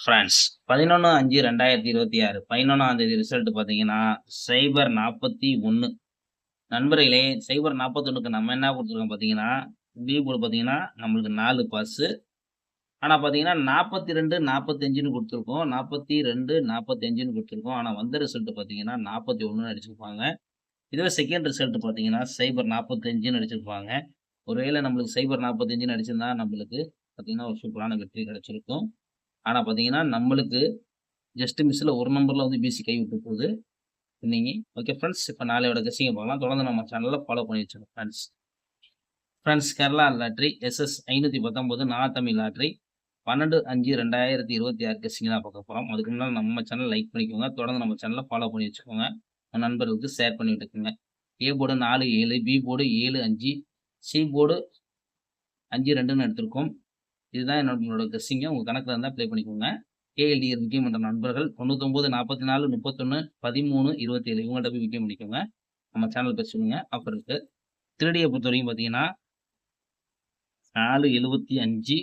France 11/5/2026 11ஆம் தேதி result பார்த்தீங்கன்னா, 041 நண்பர்களே 041க்கு நம்ம என்ன குடுத்துருக்கோம் பார்த்தீங்கன்னா, பி போர்டு பார்த்தீங்கன்னா, நம்மளுக்கு 4 பாஸு. ஆனா பார்த்தீங்கன்னா, 42, 45ன்னு குடுத்துருக்கோம். 42, 45ன்னு குடுத்துருக்கோம். ஆனா வந்த ரிசல்ட் பார்த்தீங்கன்னா, 41ன்னு அடிச்சிருப்பாங்க. இதுவே செகண்ட் ரிசல்ட் பார்த்தீங்கன்னா, 045ன்னு அடிச்சிருப்பாங்க. ஒருவேளை நம்மளுக்கு 045ன்னு அடிச்சிருந்தா, நம்மளுக்கு பார்த்தீங்கன்னா, ஒரு சூப்பரான வெற்றி கிடைச்சிருக்கும். ஆனா பார்த்தீங்கன்னா, நம்மளுக்கு ஜஸ்ட் மிஸ்ல ஒரு நம்பர்ல வந்து பிசி கைவிட்டு போகுது இன்னைக்கு. ஓகே ஃப்ரெண்ட்ஸ், இப்ப நாளையோட கெஸ்ஸிங்க பார்க்கலாம். தொடர்ந்து நம்ம சேனல்ல ஃபாலோ பண்ணி வச்சுக்கோங்க friends. Friends, Kerala lottery SS 519 Tamil lottery 12/5/2026 guessing தான் பார்க்க போறோம். அதுக்கு முன்னாடி நம்ம சேனல் லைக் பண்ணிக்கோங்க. தொடர்ந்து நம்ம சேனல ஃபாலோ பண்ணி வச்சுக்கோங்க. உங்க நண்பர்களுக்கு ஷேர் பண்ணி விட்டுக்குங்க. A board 4, 7, B board 7, 5, C board 5, 2ன்னு எடுத்திருக்கோம். இதுதான் என்னோட கெஸ்ஸிங்க. உங்க கணக்குல இருந்தா ப்ளே பண்ணிக்கோங்க. கேஎல்டிஆர் விஜயம் என்ற நண்பர்கள் 99, 44, 31, 13, 27 இவங்கள்ட்ட போய் விஜயம் பண்ணிக்கோங்க. நம்ம சேனல் பேசுவீங்க ஆஃபர் இருக்கு. திருடியை பொறுத்த வரைக்கும் பார்த்தீங்கன்னா 475,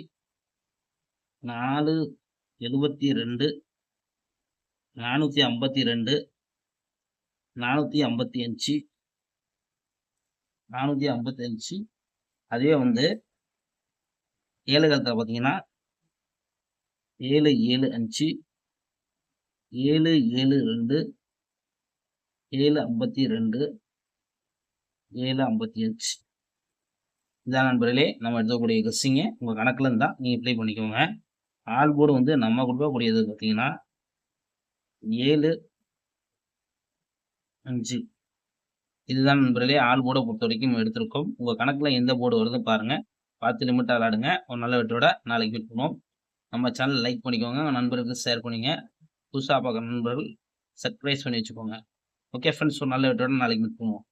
472, 452, 455, 455. அதுவே வந்து ஏழு காலத்தில் பார்த்தீங்கன்னா 775, 772, 752, 755. இதான் நண்பர்களே நம்ம எடுக்கக்கூடிய கெஸ்ஸிங்க. உங்கள் கணக்கில் இருந்தால் நீங்கள் ப்ளே பண்ணிக்கோங்க. ஆல் போர்டு வந்து நம்ம கொடுக்கக்கூடியது பார்த்தீங்கன்னா 7, 5. இதுதான் நண்பர்களே ஆல் போர்டை பொறுத்த வரைக்கும் எடுத்திருக்கோம். உங்கள் கணக்கில் எந்த போர்டு வருதுன்னு பாருங்கள். பார்த்து லிமிட்டாக விளாடுங்க. ஒரு நல்ல வெற்றியோட நாளைக்கு மீட் பண்ணுவோம். நம்ம சேனல் லைக் பண்ணிக்கோங்க. உங்கள் நண்பர்களுக்கு ஷேர் பண்ணிங்க. புதுசாக பார்க்குற நண்பர்கள் சப்ஸ்கிரைப் பண்ணி வச்சுக்கோங்க. ஓகே ஃப்ரெண்ட்ஸ், ஒரு நல்ல வெற்றியோட நாளைக்கு மீட் பண்ணுவோம்.